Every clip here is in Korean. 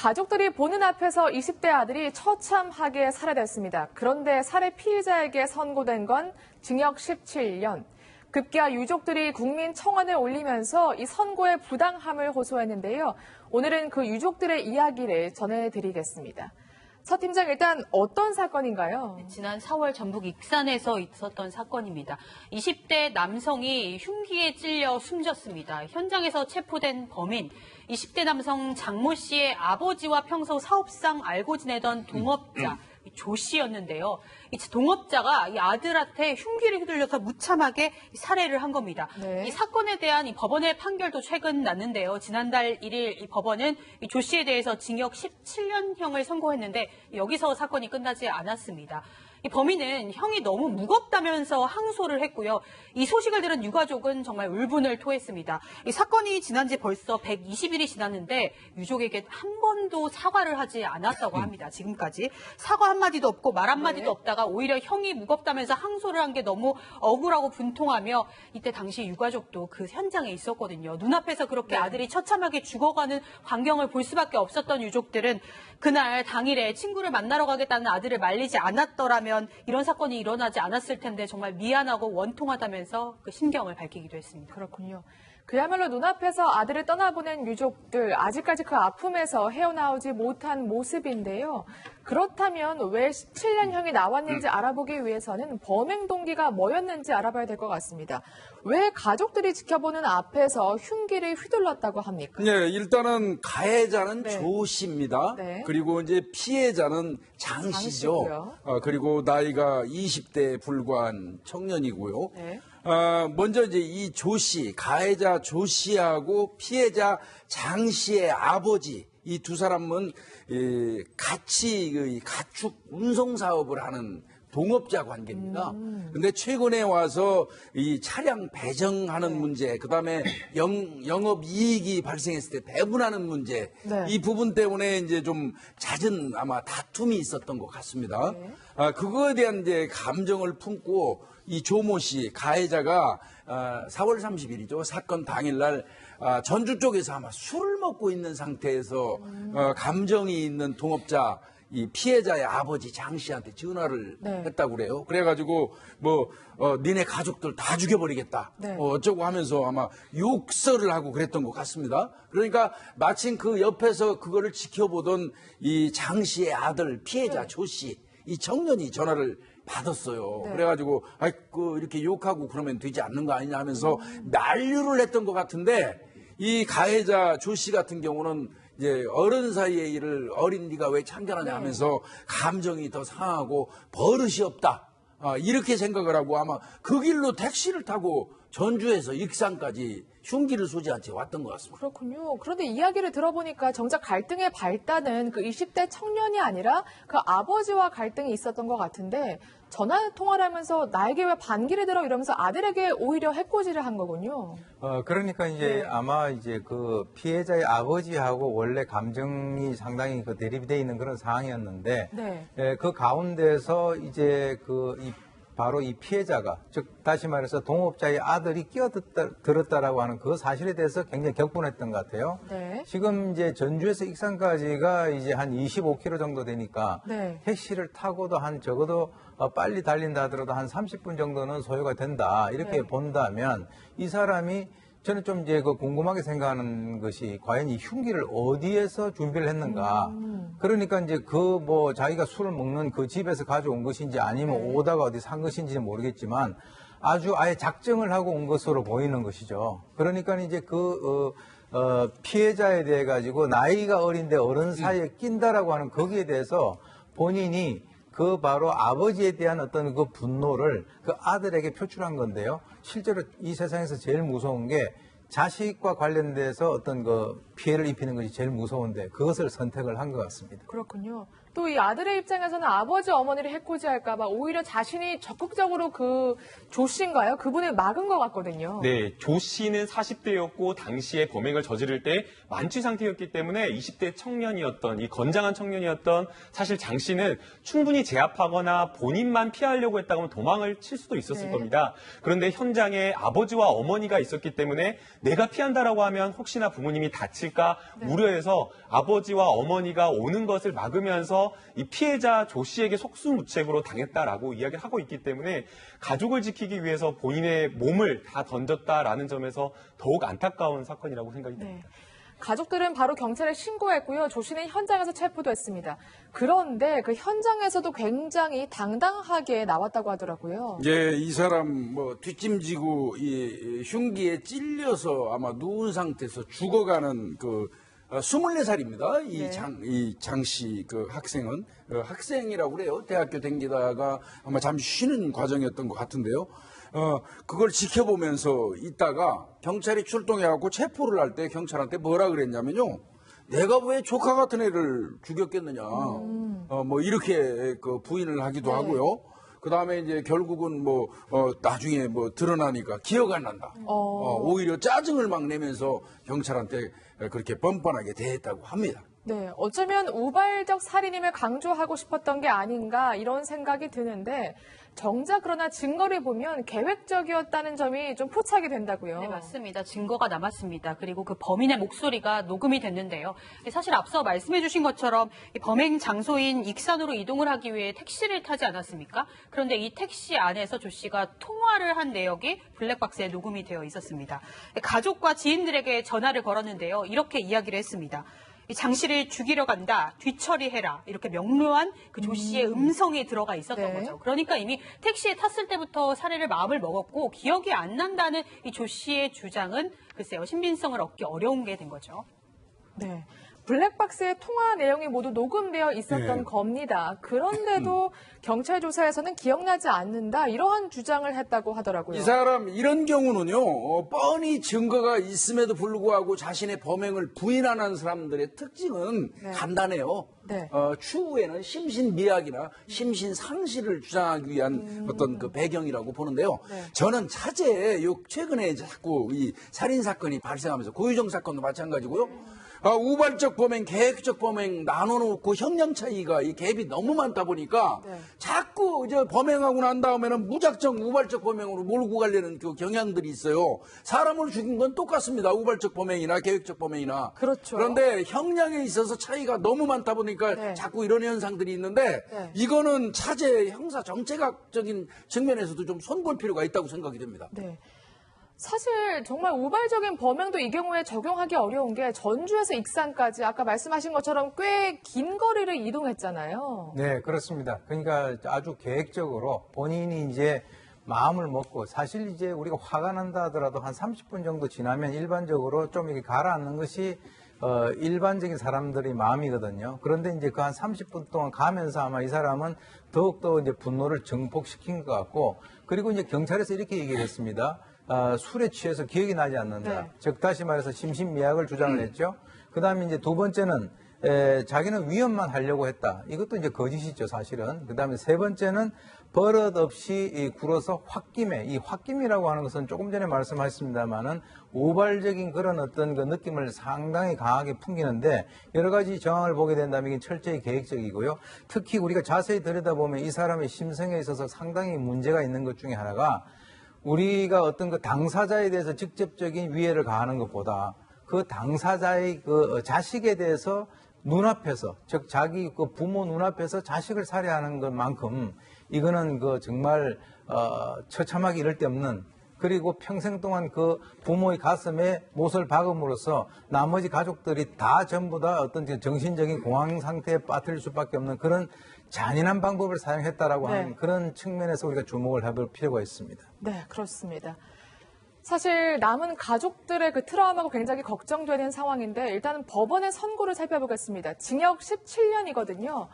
가족들이 보는 앞에서 20대 아들이 처참하게 살해됐습니다. 그런데 살해 피해자에게 선고된 건 징역 17년. 급기야 유족들이 국민청원을 올리면서 이 선고의 부당함을 호소했는데요. 오늘은 그 유족들의 이야기를 전해드리겠습니다. 서 팀장, 일단 어떤 사건인가요? 지난 4월 전북 익산에서 있었던 사건입니다. 20대 남성이 흉기에 찔려 숨졌습니다. 현장에서 체포된 범인, 20대 남성 장모 씨의 아버지와 평소 사업상 알고 지내던 동업자 조 씨였는데요. 이 동업자가 이 아들한테 흉기를 휘둘려서 무참하게 살해를 한 겁니다. 네. 이 사건에 대한 이 법원의 판결도 최근 났는데요. 지난달 1일 이 법원은 이 조 씨에 대해서 징역 17년형을 선고했는데 여기서 사건이 끝나지 않았습니다. 이 범인은 형이 너무 무겁다면서 항소를 했고요. 이 소식을 들은 유가족은 정말 울분을 토했습니다. 이 사건이 지난 지 벌써 120일이 지났는데 유족에게 한 번도 사과를 하지 않았다고 합니다. 지금까지 사과 한마디도 없고 말 한마디도 없다가 오히려 형이 무겁다면서 항소를 한 게 너무 억울하고 분통하며 이때 당시 유가족도 그 현장에 있었거든요. 눈앞에서 그렇게 아들이 처참하게 죽어가는 광경을 볼 수밖에 없었던 유족들은 그날 당일에 친구를 만나러 가겠다는 아들을 말리지 않았더라면 이런 사건이 일어나지 않았을 텐데 정말 미안하고 원통하다면서 그 심경을 밝히기도 했습니다. 그렇군요. 그야말로 눈앞에서 아들을 떠나보낸 유족들, 아직까지 그 아픔에서 헤어나오지 못한 모습인데요. 그렇다면 왜 17년형이 나왔는지 알아보기 위해서는 범행 동기가 뭐였는지 알아봐야 될 것 같습니다. 왜 가족들이 지켜보는 앞에서 흉기를 휘둘렀다고 합니까? 네, 일단은 가해자는 네. 조 씨입니다. 네. 그리고 이제 피해자는 장 씨죠. 씨고요. 그리고 나이가 20대에 불과한 청년이고요. 네. 먼저 이제 이 조 씨, 가해자 조 씨하고 피해자 장 씨의 아버지, 이 두 사람은 같이 가축 운송 사업을 하는 동업자 관계입니다. 근데 최근에 와서 이 차량 배정하는 문제, 그다음에 영업 이익이 발생했을 때 배분하는 문제, 네. 이 부분 때문에 이제 좀 잦은 아마 다툼이 있었던 것 같습니다. 그거에 대한 이제 감정을 품고 이 조모 씨 가해자가 4월 30일이죠. 사건 당일날 전주 쪽에서 아마 술을 먹고 있는 상태에서 감정이 있는 동업자 이 피해자의 아버지 장 씨한테 전화를 했다고 그래요. 그래가지고 니네 가족들 다 죽여버리겠다. 네. 어쩌고 하면서 아마 욕설을 하고 그랬던 것 같습니다. 그러니까 마침 그 옆에서 그거를 지켜보던 이 장 씨의 아들 피해자 조 씨, 이 청년이 전화를 받았어요. 그래가지고 이렇게 욕하고 그러면 되지 않는 거 아니냐 하면서 난류를 했던 것 같은데 이 가해자 조 씨 같은 경우는 이제 어른 사이의 일을 어린 네가 왜 참견하냐 하면서 감정이 더 상하고 버릇이 없다. 이렇게 생각을 하고 아마 그 길로 택시를 타고 전주에서 익산까지 흉기를 소지한 채 왔던 것 같습니다. 그렇군요. 그런데 이야기를 들어보니까 정작 갈등의 발단은 그 20대 청년이 아니라 그 아버지와 갈등이 있었던 것 같은데 전화 통화를 하면서 나에게 왜 반기를 들어 이러면서 아들에게 오히려 해코지를 한 거군요. 그러니까 이제 아마 이제 그 피해자의 아버지하고 원래 감정이 상당히 그 대립이 돼 있는 그런 상황이었는데 그 가운데서 이제 바로 이 피해자가, 즉 다시 말해서 동업자의 아들이 끼어들었다라고 하는 그 사실에 대해서 굉장히 격분했던 것 같아요. 지금 이제 전주에서 익산까지가 이제 한 25km 정도 되니까 택시를 타고도 한 적어도 빨리 달린다 하더라도 한 30분 정도는 소요가 된다. 이렇게 본다면 이 사람이 저는 좀 이제 궁금하게 생각하는 것이 과연 이 흉기를 어디에서 준비를 했는가. 그러니까 이제 자기가 술을 먹는 그 집에서 가져온 것인지 아니면 오다가 어디 산 것인지는 모르겠지만 아주 아예 작정을 하고 온 것으로 보이는 것이죠. 그러니까 이제 피해자에 대해 가지고 나이가 어린데 어른 사이에 낀다라고 하는 거기에 대해서 본인이 바로 아버지에 대한 어떤 그 분노를 그 아들에게 표출한 건데요. 실제로 이 세상에서 제일 무서운 게 자식과 관련돼서 어떤 그 피해를 입히는 것이 제일 무서운데 그것을 선택을 한 것 같습니다. 그렇군요. 또 이 아들의 입장에서는 아버지 어머니를 해코지할까 봐 오히려 자신이 적극적으로 그 조 씨인가요? 그분을 막은 것 같거든요. 네, 조 씨는 40대였고 당시에 범행을 저지를 때 만취 상태였기 때문에 20대 청년이었던 이 건장한 청년이었던 사실 장 씨는 충분히 제압하거나 본인만 피하려고 했다고 하면 도망을 칠 수도 있었을 겁니다. 그런데 현장에 아버지와 어머니가 있었기 때문에 내가 피한다라고 하면 혹시나 부모님이 다칠 미칠까 우려해서 아버지와 어머니가 오는 것을 막으면서 이 피해자 조 씨에게 속수무책으로 당했다라고 이야기를 하고 있기 때문에 가족을 지키기 위해서 본인의 몸을 다 던졌다라는 점에서 더욱 안타까운 사건이라고 생각이 듭니다. 네. 가족들은 바로 경찰에 신고했고요. 조 씨는 현장에서 체포도 했습니다. 그런데 그 현장에서도 굉장히 당당하게 나왔다고 하더라고요. 예, 이 사람 뭐 뒷짐지고 이 흉기에 찔려서 아마 누운 상태에서 죽어가는 그 24살입니다. 이 장씨 그 학생은 학생이라고 그래요. 대학교 댕기다가 아마 잠시 쉬는 과정이었던 것 같은데요. 그걸 지켜보면서 있다가 경찰이 출동해갖고 체포를 할 때 경찰한테 뭐라 그랬냐면요. 내가 왜 조카 같은 애를 죽였겠느냐. 뭐 이렇게 그 부인을 하기도 하고요. 그 다음에 이제 결국은 나중에 드러나니까 기억 안 난다. 오히려 짜증을 막 내면서 경찰한테 그렇게 뻔뻔하게 대했다고 합니다. 네, 어쩌면 우발적 살인임을 강조하고 싶었던 게 아닌가 이런 생각이 드는데 정작 그러나 증거를 보면 계획적이었다는 점이 좀 포착이 된다고요. 네, 맞습니다. 증거가 남았습니다. 그리고 그 범인의 목소리가 녹음이 됐는데요. 사실 앞서 말씀해 주신 것처럼 이 범행 장소인 익산으로 이동을 하기 위해 택시를 타지 않았습니까? 그런데 이 택시 안에서 조 씨가 통화를 한 내역이 블랙박스에 녹음이 되어 있었습니다. 가족과 지인들에게 전화를 걸었는데요. 이렇게 이야기를 했습니다. 이 장 씨를 죽이러 간다, 뒤처리해라 이렇게 명료한 그 조 씨의 음성이 들어가 있었던 거죠. 그러니까 이미 택시에 탔을 때부터 살해를 마음을 먹었고 기억이 안 난다는 이 조 씨의 주장은 글쎄요 신빙성을 얻기 어려운 게 된 거죠. 네. 블랙박스의 통화 내용이 모두 녹음되어 있었던 겁니다. 그런데도 경찰 조사에서는 기억나지 않는다 이러한 주장을 했다고 하더라고요. 이 사람 이런 경우는요. 뻔히 증거가 있음에도 불구하고 자신의 범행을 부인하는 사람들의 특징은 간단해요. 네. 추후에는 심신미약이나 심신상실을 주장하기 위한 어떤 그 배경이라고 보는데요. 저는 차제에 최근에 자꾸 이 살인 사건이 발생하면서 고유정 사건도 마찬가지고요. 우발적 범행, 계획적 범행 나눠놓고 형량 차이가 이 갭이 너무 많다 보니까 자꾸 이제 범행하고 난 다음에는 무작정 우발적 범행으로 몰고 가려는 그 경향들이 있어요. 사람을 죽인 건 똑같습니다. 우발적 범행이나 계획적 범행이나. 그렇죠. 그런데 형량에 있어서 차이가 너무 많다 보니까 자꾸 이런 현상들이 있는데 이거는 차제 형사 정책학적인 측면에서도 좀 손볼 필요가 있다고 생각이 됩니다. 네. 사실 정말 우발적인 범행도 이 경우에 적용하기 어려운 게 전주에서 익산까지 아까 말씀하신 것처럼 꽤 긴 거리를 이동했잖아요. 네, 그렇습니다. 그러니까 아주 계획적으로 본인이 이제 마음을 먹고 사실 이제 우리가 화가 난다 하더라도 한 30분 정도 지나면 일반적으로 좀 이렇게 가라앉는 것이 일반적인 사람들의 마음이거든요. 그런데 이제 그 한 30분 동안 가면서 아마 이 사람은 더욱더 이제 분노를 증폭시킨 것 같고 그리고 이제 경찰에서 이렇게 얘기를 했습니다. 술에 취해서 기억이 나지 않는다. 즉 다시 말해서 심신미약을 주장을 했죠. 그다음에 이제 두 번째는 자기는 위협만 하려고 했다. 이것도 이제 거짓이죠, 사실은. 그다음에 세 번째는 버릇없이 굴어서 홧김에 이 홧김이라고 하는 것은 조금 전에 말씀하셨습니다만은 우발적인 그런 어떤 그 느낌을 상당히 강하게 풍기는데 여러 가지 정황을 보게 된다면 이게 철저히 계획적이고요. 특히 우리가 자세히 들여다보면 이 사람의 심성에 있어서 상당히 문제가 있는 것 중에 하나가 우리가 어떤 그 당사자에 대해서 직접적인 위해를 가하는 것보다 그 당사자의 그 자식에 대해서 눈앞에서, 즉 자기 그 부모 눈앞에서 자식을 살해하는 것만큼 이거는 그 정말 처참하기 이를 데 없는 그리고 평생 동안 그 부모의 가슴에 못을 박음으로써 나머지 가족들이 다 전부 다 어떤 정신적인 공황 상태에 빠뜨릴 수밖에 없는 그런 잔인한 방법을 사용했다라고 하는 그런 측면에서 우리가 주목을 해볼 필요가 있습니다. 네, 그렇습니다. 사실 남은 가족들의 그 트라우마가 굉장히 걱정되는 상황인데 일단은 법원의 선고를 살펴보겠습니다. 징역 17년이거든요.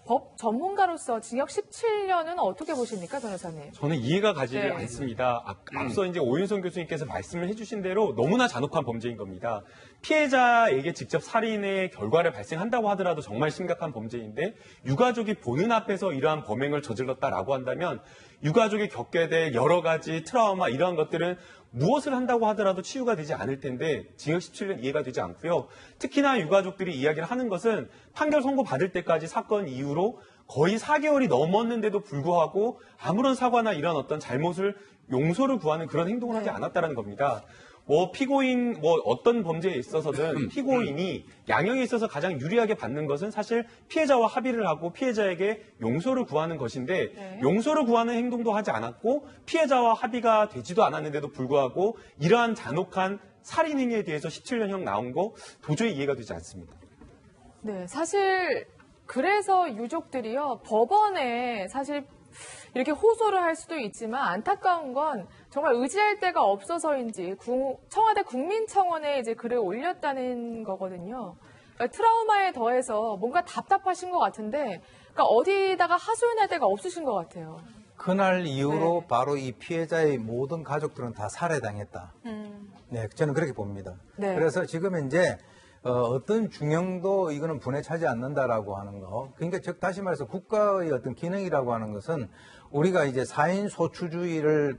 법 전문가로서 징역 17년은 어떻게 보십니까, 변호사님? 저는 이해가 가지를 않습니다. 앞서 이제 오윤성 교수님께서 말씀을 해주신 대로 너무나 잔혹한 범죄인 겁니다. 피해자에게 직접 살인의 결과를 발생한다고 하더라도 정말 심각한 범죄인데 유가족이 보는 앞에서 이러한 범행을 저질렀다라고 한다면 유가족이 겪게 될 여러 가지 트라우마 이러한 것들은 무엇을 한다고 하더라도 치유가 되지 않을 텐데 징역 17년 이해가 되지 않고요. 특히나 유가족들이 이야기를 하는 것은 판결 선고 받을 때까지 사건 이후로 거의 4개월이 넘었는데도 불구하고 아무런 사과나 이런 어떤 잘못을 용서를 구하는 그런 행동을 하지 않았다는 겁니다. 뭐 피고인 뭐 어떤 범죄에 있어서든 피고인이 양형에 있어서 가장 유리하게 받는 것은 사실 피해자와 합의를 하고 피해자에게 용서를 구하는 것인데 네. 용서를 구하는 행동도 하지 않았고 피해자와 합의가 되지도 않았는데도 불구하고 이러한 잔혹한 살인 행위에 대해서 17년형 나온 거 도저히 이해가 되지 않습니다. 네, 사실 그래서 유족들이요 법원에 사실 이렇게 호소를 할 수도 있지만 안타까운 건 정말 의지할 데가 없어서인지 청와대 국민청원에 이제 글을 올렸다는 거거든요. 그러니까 트라우마에 더해서 뭔가 답답하신 것 같은데, 그러니까 어디다가 하소연할 데가 없으신 것 같아요. 그날 이후로 네. 바로 이 피해자의 모든 가족들은 다 살해당했다. 네, 저는 그렇게 봅니다. 네. 그래서 지금 이제 어떤 중형도 이거는 분에 차지 않는다라고 하는 거. 그러니까 즉 다시 말해서 국가의 어떤 기능이라고 하는 것은 우리가 이제 사인 소추주의를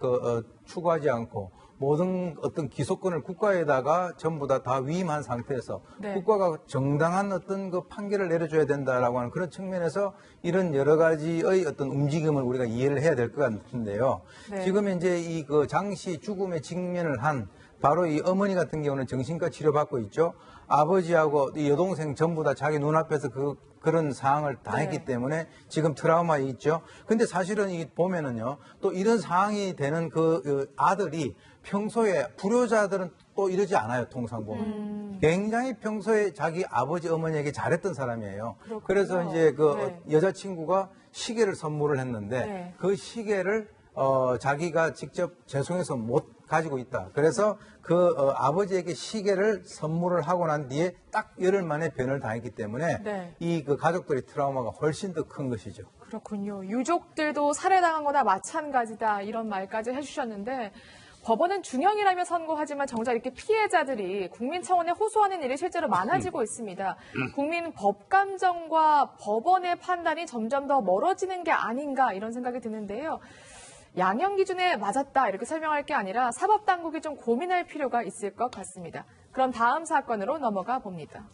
추구하지 않고 모든 어떤 기소권을 국가에다가 전부 다 위임한 상태에서 네. 국가가 정당한 어떤 그 판결을 내려줘야 된다라고 하는 그런 측면에서 이런 여러 가지의 어떤 움직임을 우리가 이해를 해야 될 것 같은데요. 네. 지금 이제 이 그 장씨 죽음에 직면을 한 바로 이 어머니 같은 경우는 정신과 치료받고 있죠. 아버지하고 이 여동생 전부 다 자기 눈앞에서 그런 상황을 당했기 네. 때문에 지금 트라우마에 있죠. 근데 사실은 이 보면은요, 또 이런 상황이 되는 그 아들이 평소에 불효자들은 또 이러지 않아요, 통상 보면. 굉장히 평소에 자기 아버지, 어머니에게 잘했던 사람이에요. 그렇군요. 그래서 이제 그 네. 여자친구가 시계를 선물을 했는데 네. 그 시계를 자기가 직접 재송해서 못 가지고 있다. 그래서 그 아버지에게 시계를 선물을 하고 난 뒤에 딱 열흘 만에 변을 당했기 때문에 네. 이 그 가족들의 트라우마가 훨씬 더 큰 것이죠. 그렇군요. 유족들도 살해당한 거나 마찬가지다 이런 말까지 해주셨는데 법원은 중형이라며 선고하지만 정작 이렇게 피해자들이 국민청원에 호소하는 일이 실제로 많아지고 있습니다. 국민 법감정과 법원의 판단이 점점 더 멀어지는 게 아닌가 이런 생각이 드는데요. 양형 기준에 맞았다 이렇게 설명할 게 아니라 사법당국이 좀 고민할 필요가 있을 것 같습니다. 그럼 다음 사건으로 넘어가 봅니다.